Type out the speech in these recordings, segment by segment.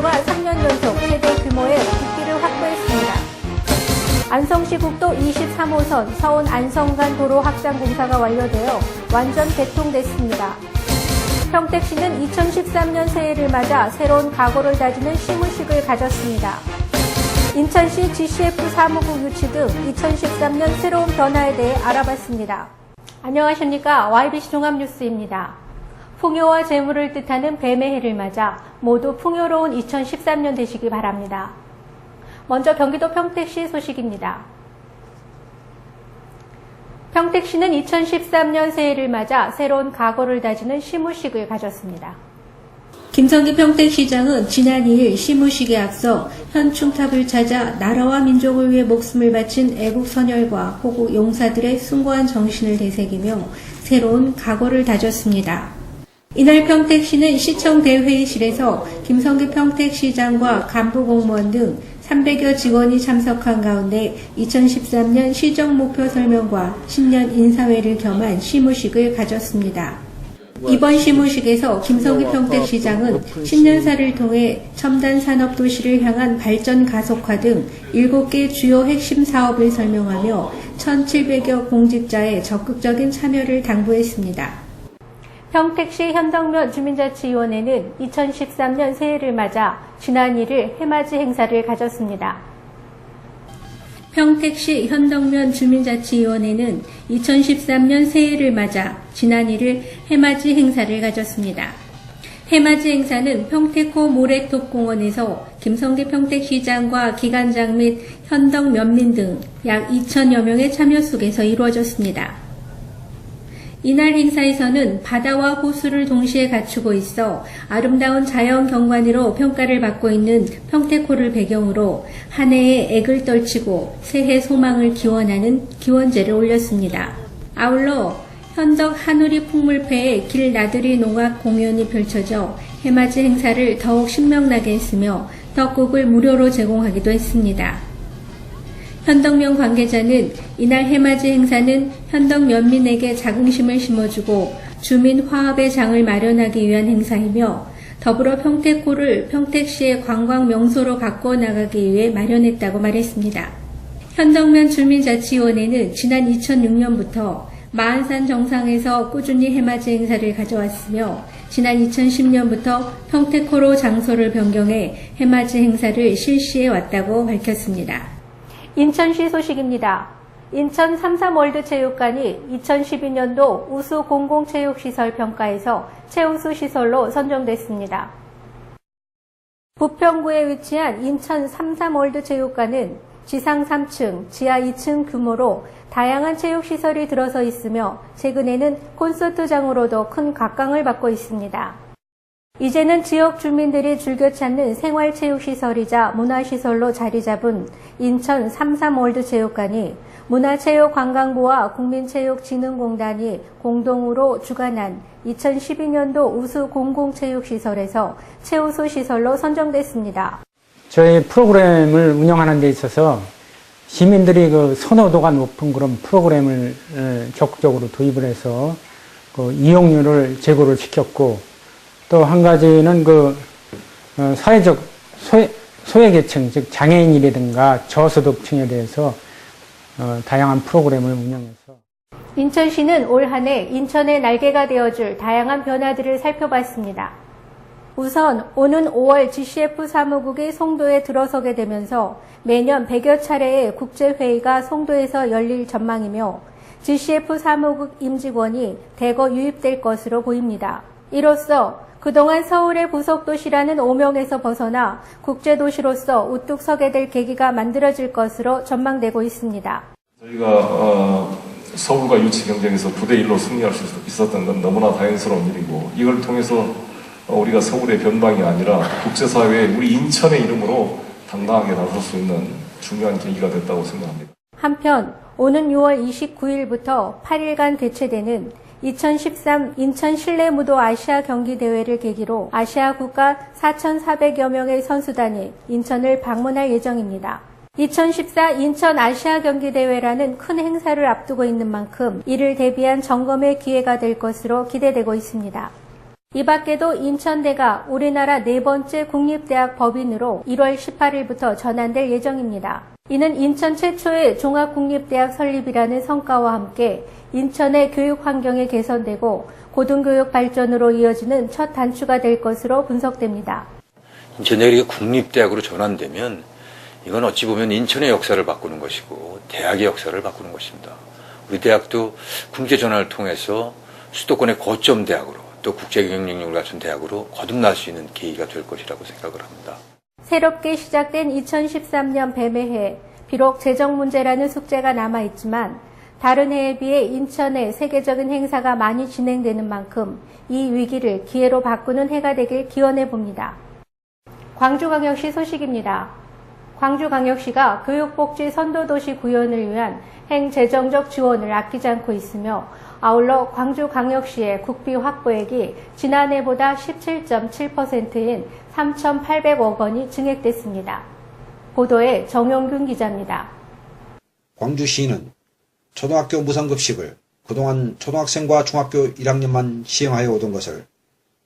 시와 3년 연속 최대 규모의 국기를 확보했습니다. 안성시 국도 23호선 서운 안성 간 도로 확장 공사가 완료되어 완전 개통됐습니다. 평택시는 2013년 새해를 맞아 새로운 각오를 다지는 시무식을 가졌습니다. 인천시 GCF 사무국 유치 등 2013년 새로운 변화에 대해 알아봤습니다. 안녕하십니까. YBC 종합뉴스입니다. 풍요와 재물을 뜻하는 뱀의 해를 맞아 모두 풍요로운 2013년 되시기 바랍니다. 먼저 경기도 평택시 소식입니다. 평택시는 2013년 새해를 맞아 새로운 각오를 다지는 시무식을 가졌습니다. 김성기 평택시장은 지난 2일 시무식에 앞서 현충탑을 찾아 나라와 민족을 위해 목숨을 바친 애국선열과 호국 용사들의 숭고한 정신을 되새기며 새로운 각오를 다졌습니다. 이날 평택시는 시청 대회의실에서 김성기 평택시장과 간부 공무원 등 300여 직원이 참석한 가운데 2013년 시정 목표 설명과 신년 인사회를 겸한 시무식을 가졌습니다. 이번 시무식에서 김성기 평택시장은 신년사를 통해 첨단 산업 도시를 향한 발전 가속화 등 7개 주요 핵심 사업을 설명하며 1,700여 공직자의 적극적인 참여를 당부했습니다. 평택시 현덕면 주민자치위원회는 2013년 새해를 맞아 지난 1일 해맞이 행사를 가졌습니다. 평택시 현덕면 주민자치위원회는 2013년 새해를 맞아 지난 1일 해맞이 행사를 가졌습니다. 해맞이 행사는 평택호 모래톱공원에서 김성기 평택시장과 기관장 및 현덕면민 등 약 2,000여 명의 참여 속에서 이루어졌습니다. 이날 행사에서는 바다와 호수를 동시에 갖추고 있어 아름다운 자연 경관으로 평가를 받고 있는 평택호를 배경으로 한 해의 액을 떨치고 새해 소망을 기원하는 기원제를 올렸습니다. 아울러 현덕 한우리 풍물패의 길 나들이 농악 공연이 펼쳐져 해맞이 행사를 더욱 신명나게 했으며 떡국을 무료로 제공하기도 했습니다. 현덕면 관계자는 이날 해맞이 행사는 현덕면민에게 자긍심을 심어주고 주민 화합의 장을 마련하기 위한 행사이며 더불어 평택호를 평택시의 관광 명소로 바꿔 나가기 위해 마련했다고 말했습니다. 현덕면 주민자치위원회는 지난 2006년부터 마한산 정상에서 꾸준히 해맞이 행사를 가져왔으며 지난 2010년부터 평택호로 장소를 변경해 해맞이 행사를 실시해 왔다고 밝혔습니다. 인천시 소식입니다. 인천 삼삼월드체육관이 2012년도 우수 공공체육시설 평가에서 최우수 시설로 선정됐습니다. 부평구에 위치한 인천 삼삼월드체육관은 지상 3층, 지하 2층 규모로 다양한 체육시설이 들어서 있으며 최근에는 콘서트장으로도 큰 각광을 받고 있습니다. 이제는 지역 주민들이 즐겨 찾는 생활체육시설이자 문화시설로 자리 잡은 인천 삼삼월드체육관이 문화체육관광부와 국민체육진흥공단이 공동으로 주관한 2012년도 우수 공공체육시설에서 최우수 시설로 선정됐습니다. 저희 프로그램을 운영하는 데 있어서 시민들이 그 선호도가 높은 그런 프로그램을 적극적으로 도입을 해서 그 이용률을 제고를 시켰고 또 한 가지는 그 사회적 소외계층, 즉 장애인이라든가 저소득층에 대해서 다양한 프로그램을 운영해서 인천시는 올 한 해 인천의 날개가 되어줄 다양한 변화들을 살펴봤습니다. 우선 오는 5월 GCF 사무국이 송도에 들어서게 되면서 매년 100여 차례의 국제회의가 송도에서 열릴 전망이며 GCF 사무국 임직원이 대거 유입될 것으로 보입니다. 이로써 그동안 서울의 부속도시라는 오명에서 벗어나 국제도시로서 우뚝 서게 될 계기가 만들어질 것으로 전망되고 있습니다. 저희가 서울과 유치 경쟁에서 9대1로 승리할 수 있었던 건 너무나 다행스러운 일이고 이걸 통해서 우리가 서울의 변방이 아니라 국제사회에 우리 인천의 이름으로 당당하게 나설 수 있는 중요한 계기가 됐다고 생각합니다. 한편 오는 6월 29일부터 8일간 개최되는 2013 인천 실내무도 아시아 경기대회를 계기로 아시아 국가 4,400여 명의 선수단이 인천을 방문할 예정입니다. 2014 인천 아시아 경기대회라는 큰 행사를 앞두고 있는 만큼 이를 대비한 점검의 기회가 될 것으로 기대되고 있습니다. 이 밖에도 인천대가 우리나라 네 번째 국립대학 법인으로 1월 18일부터 전환될 예정입니다. 이는 인천 최초의 종합국립대학 설립이라는 성과와 함께 인천의 교육 환경이 개선되고 고등교육 발전으로 이어지는 첫 단추가 될 것으로 분석됩니다. 인천대학이 국립대학으로 전환되면 이건 어찌 보면 인천의 역사를 바꾸는 것이고 대학의 역사를 바꾸는 것입니다. 우리 대학도 국제 전환을 통해서 수도권의 거점 대학으로 또 국제 경쟁력을 갖춘 대학으로 거듭날 수 있는 계기가 될 것이라고 생각을 합니다. 새롭게 시작된 2013년 뱀해해, 비록 재정 문제라는 숙제가 남아있지만 다른 해에 비해 인천에 세계적인 행사가 많이 진행되는 만큼 이 위기를 기회로 바꾸는 해가 되길 기원해 봅니다. 광주광역시 소식입니다. 광주광역시가 교육복지 선도도시 구현을 위한 행재정적 지원을 아끼지 않고 있으며 아울러 광주광역시의 국비 확보액이 지난해보다 17.7%인 3,800억 원이 증액됐습니다. 보도에 정용균 기자입니다. 광주시는 초등학교 무상급식을 그동안 초등학생과 중학교 1학년만 시행하여 오던 것을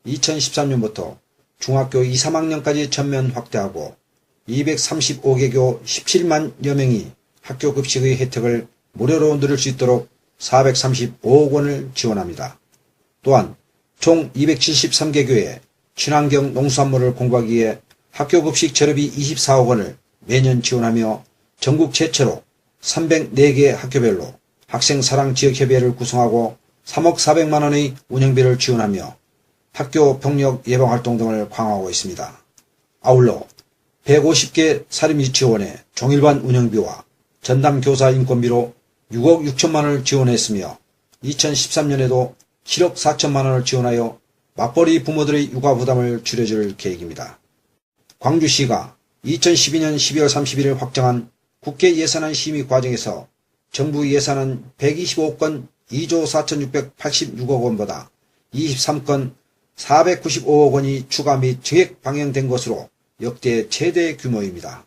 2013년부터 중학교 2, 3학년까지 전면 확대하고 235개교 17만여 명이 학교 급식의 혜택을 무료로 누릴 수 있도록 435억 원을 지원합니다. 또한 총 273개교에 친환경 농수산물을 공부하기 위해 학교 급식 재료비 24억 원을 매년 지원하며 전국 최초로 304개 학교별로 학생사랑지역협의회를 구성하고 3억 4백만 원의 운영비를 지원하며 학교 병력 예방활동 등을 강화하고 있습니다. 아울러 150개 사립유치원의 종일반 운영비와 전담교사 인건비로 6억 6천만 원을 지원했으며 2013년에도 7억 4천만 원을 지원하여 맞벌이 부모들의 육아 부담을 줄여줄 계획입니다. 광주시가 2012년 12월 31일 확정한 국회 예산안 심의 과정에서 정부 예산안 125억 건 2조 4,686억 원보다 23건 495억 원이 추가 및 증액 방영된 것으로 역대 최대 규모입니다.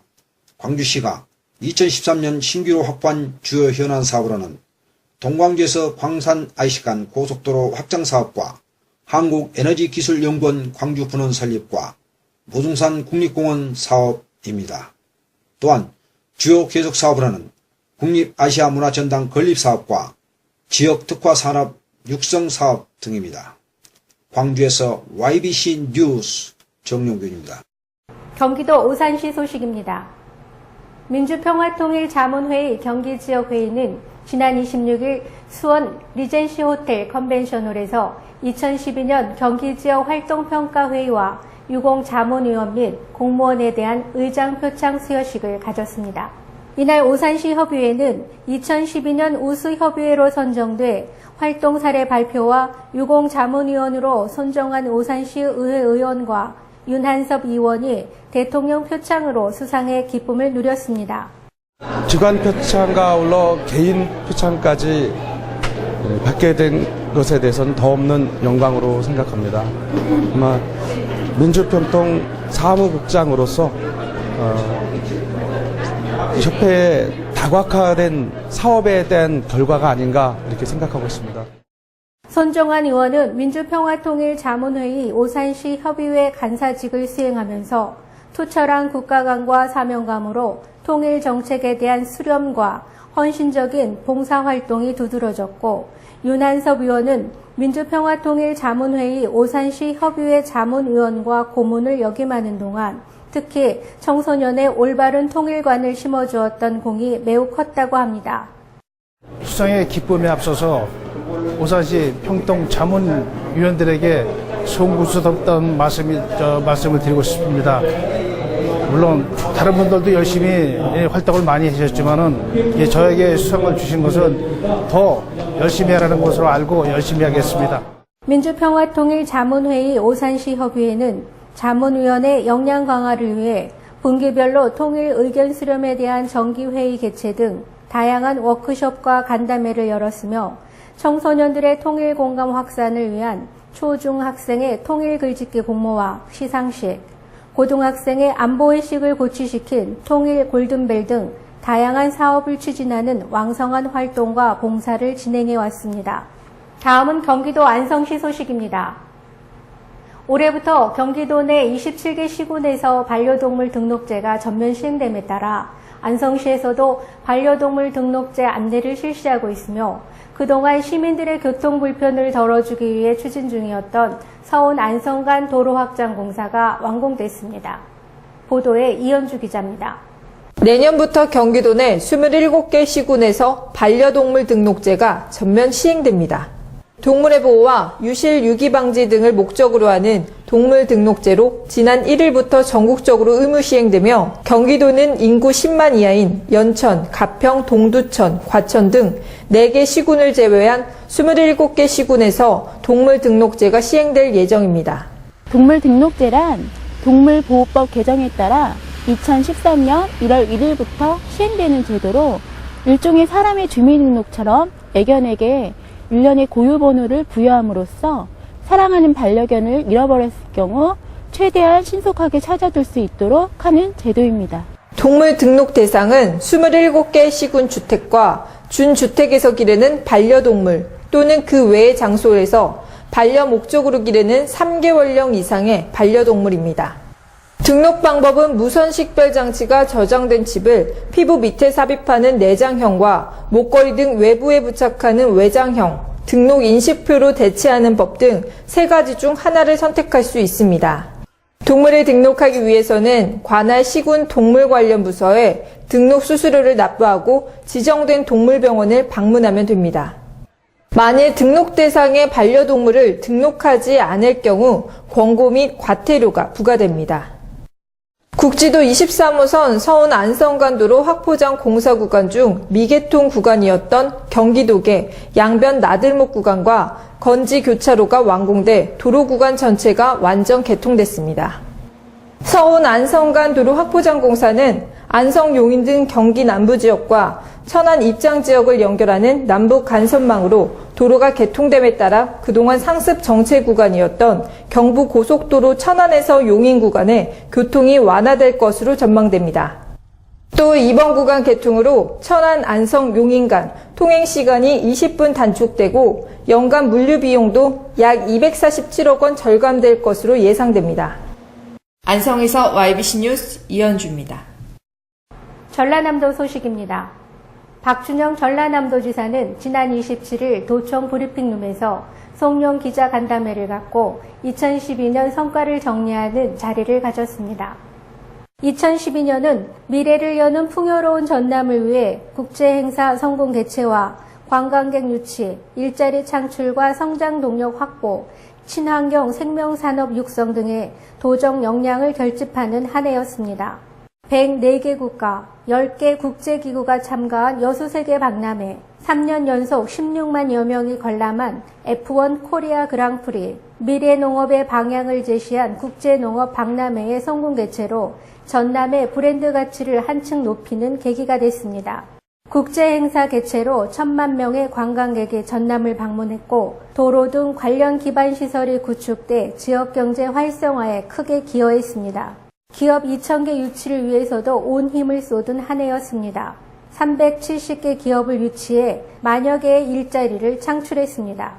광주시가 2013년 신규로 확보한 주요 현안 사업으로는 동광주에서 광산 IC간 고속도로 확장 사업과 한국에너지기술연구원 광주분원 설립과 모둥산 국립공원 사업입니다. 또한 주요 계속 사업으로는 국립아시아문화전당 건립사업과 지역특화산업 육성사업 등입니다. 광주에서 YBC 뉴스 정용균입니다. 경기도 오산시 소식입니다. 민주평화통일자문회의 경기지역회의는 지난 26일 수원 리젠시 호텔 컨벤션홀에서 2012년 경기지역 활동평가회의와 유공자문위원 및 공무원에 대한 의장 표창 수여식을 가졌습니다. 이날 오산시 협의회는 2012년 우수협의회로 선정돼 활동 사례 발표와 유공자문위원으로 선정한 오산시 의회 의원과 윤한섭 의원이 대통령 표창으로 수상해 기쁨을 누렸습니다. 기관 표창과 아울러 개인 표창까지 받게 된 것에 대해서는 더 없는 영광으로 생각합니다. 아마 민주평통 사무국장으로서 협회의 다각화된 사업에 대한 결과가 아닌가 이렇게 생각하고 있습니다. 손종환 의원은 민주평화통일자문회의 오산시 협의회 간사직을 수행하면서 투철한 국가관과 사명감으로 통일 정책에 대한 수렴과 헌신적인 봉사활동이 두드러졌고, 윤한섭 의원은 민주평화통일자문회의 오산시 협의회 자문위원과 고문을 역임하는 동안 특히 청소년의 올바른 통일관을 심어주었던 공이 매우 컸다고 합니다. 수상의 기쁨에 앞서서 오산시 평통 자문위원들에게 송구스럽다는 말씀을 드리고 싶습니다. 물론 다른 분들도 열심히 활동을 많이 하셨지만은 저에게 수상을 주신 것은 더 열심히 하라는 것으로 알고 열심히 하겠습니다. 민주평화통일자문회의 오산시 협의회는 자문위원회 역량 강화를 위해 분기별로 통일 의견 수렴에 대한 정기회의 개최 등 다양한 워크숍과 간담회를 열었으며 청소년들의 통일 공감 확산을 위한 초중학생의 통일 글짓기 공모와 시상식, 고등학생의 안보의식을 고취시킨 통일 골든벨 등 다양한 사업을 추진하는 왕성한 활동과 봉사를 진행해 왔습니다. 다음은 경기도 안성시 소식입니다. 올해부터 경기도 내 27개 시군에서 반려동물 등록제가 전면 시행됨에 따라 안성시에서도 반려동물 등록제 안내를 실시하고 있으며 그동안 시민들의 교통 불편을 덜어주기 위해 추진 중이었던 서운 안성 간 도로 확장 공사가 완공됐습니다. 보도에 이현주 기자입니다. 내년부터 경기도 내 27개 시군에서 반려동물 등록제가 전면 시행됩니다. 동물의 보호와 유실, 유기 방지 등을 목적으로 하는 동물 등록제로 지난 1일부터 전국적으로 의무 시행되며 경기도는 인구 10만 이하인 연천, 가평, 동두천, 과천 등 4개 시군을 제외한 27개 시군에서 동물 등록제가 시행될 예정입니다. 동물 등록제란 동물보호법 개정에 따라 2013년 1월 1일부터 시행되는 제도로 일종의 사람의 주민등록처럼 애견에게 일련의 고유번호를 부여함으로써 사랑하는 반려견을 잃어버렸을 경우 최대한 신속하게 찾아둘 수 있도록 하는 제도입니다. 동물 등록 대상은 27개 시군 주택과 준주택에서 기르는 반려동물 또는 그 외의 장소에서 반려 목적으로 기르는 3개월령 이상의 반려동물입니다. 등록 방법은 무선 식별 장치가 저장된 칩을 피부 밑에 삽입하는 내장형과 목걸이 등 외부에 부착하는 외장형, 등록 인식표로 대체하는 법 등 3가지 중 하나를 선택할 수 있습니다. 동물을 등록하기 위해서는 관할 시군 동물 관련 부서에 등록 수수료를 납부하고 지정된 동물병원을 방문하면 됩니다. 만일 등록 대상의 반려동물을 등록하지 않을 경우 권고 및 과태료가 부과됩니다. 국지도 23호선 서운 안성간도로 확포장 공사 구간 중 미개통 구간이었던 경기도계 양변 나들목 구간과 건지 교차로가 완공돼 도로 구간 전체가 완전 개통됐습니다. 서운 안성간도로 확포장 공사는 안성 용인 등 경기 남부 지역과 천안 입장 지역을 연결하는 남북 간선망으로 도로가 개통됨에 따라 그동안 상습 정체 구간이었던 경부 고속도로 천안에서 용인 구간에 교통이 완화될 것으로 전망됩니다. 또 이번 구간 개통으로 천안 안성 용인 간 통행 시간이 20분 단축되고 연간 물류 비용도 약 247억 원 절감될 것으로 예상됩니다. 안성에서 YBC 뉴스 이현주입니다. 전라남도 소식입니다. 박준영 전라남도지사는 지난 27일 도청 브리핑룸에서 송영 기자 간담회를 갖고 2012년 성과를 정리하는 자리를 가졌습니다. 2012년은 미래를 여는 풍요로운 전남을 위해 국제행사 성공 개최와 관광객 유치, 일자리 창출과 성장 동력 확보, 친환경 생명산업 육성 등의 도정 역량을 결집하는 한 해였습니다. 104개 국가, 10개 국제기구가 참가한 여수세계 박람회, 3년 연속 16만여 명이 관람한 F1 코리아 그랑프리, 미래농업의 방향을 제시한 국제농업 박람회의 성공 개최로 전남의 브랜드 가치를 한층 높이는 계기가 됐습니다. 국제행사 개최로 1,000만 명의 관광객이 전남을 방문했고 도로 등 관련 기반 시설이 구축돼 지역경제 활성화에 크게 기여했습니다. 기업 2,000개 유치를 위해서도 온 힘을 쏟은 한 해였습니다. 370개 기업을 유치해 만여 개의 일자리를 창출했습니다.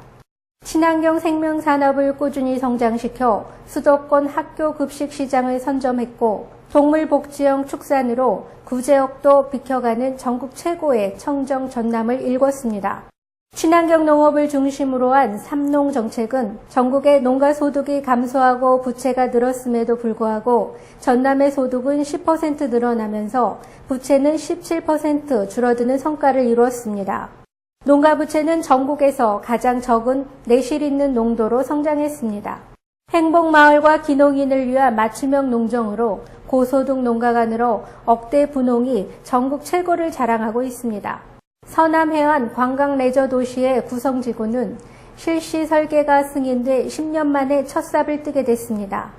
친환경 생명산업을 꾸준히 성장시켜 수도권 학교 급식 시장을 선점했고 동물복지형 축산으로 구제역도 비켜가는 전국 최고의 청정 전남을 일궜습니다. 친환경 농업을 중심으로 한 삼농 정책은 전국의 농가 소득이 감소하고 부채가 늘었음에도 불구하고 전남의 소득은 10% 늘어나면서 부채는 17% 줄어드는 성과를 이루었습니다. 농가 부채는 전국에서 가장 적은 내실 있는 농도로 성장했습니다. 행복마을과 기농인을 위한 맞춤형 농정으로 고소득 농가가 늘어 억대 분홍이 전국 최고를 자랑하고 있습니다. 서남 해안 관광 레저 도시의 구성지구는 실시 설계가 승인돼 10년 만에 첫 삽을 뜨게 됐습니다.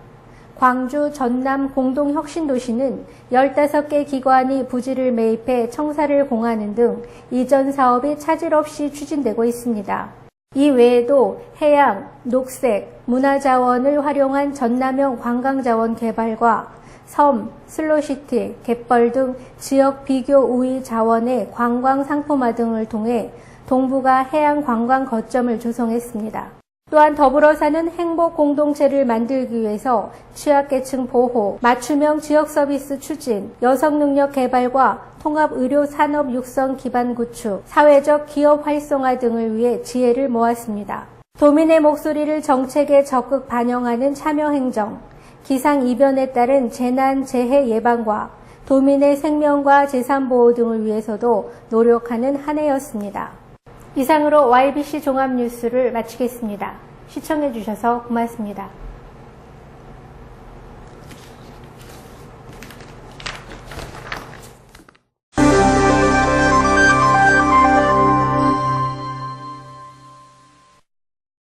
광주 전남 공동혁신도시는 15개 기관이 부지를 매입해 청사를 공하는 등 이전 사업이 차질 없이 추진되고 있습니다. 이 외에도 해양, 녹색, 문화자원을 활용한 전남형 관광자원 개발과 섬, 슬로시티, 갯벌 등 지역 비교 우위 자원의 관광 상품화 등을 통해 동부가 해양 관광 거점을 조성했습니다. 또한 더불어 사는 행복 공동체를 만들기 위해서 취약계층 보호, 맞춤형 지역 서비스 추진, 여성 능력 개발과 통합 의료 산업 육성 기반 구축, 사회적 기업 활성화 등을 위해 지혜를 모았습니다. 도민의 목소리를 정책에 적극 반영하는 참여 행정, 기상 이변에 따른 재난 재해 예방과 도민의 생명과 재산 보호 등을 위해서도 노력하는 한 해였습니다. 이상으로 YBC 종합뉴스를 마치겠습니다. 시청해주셔서 고맙습니다.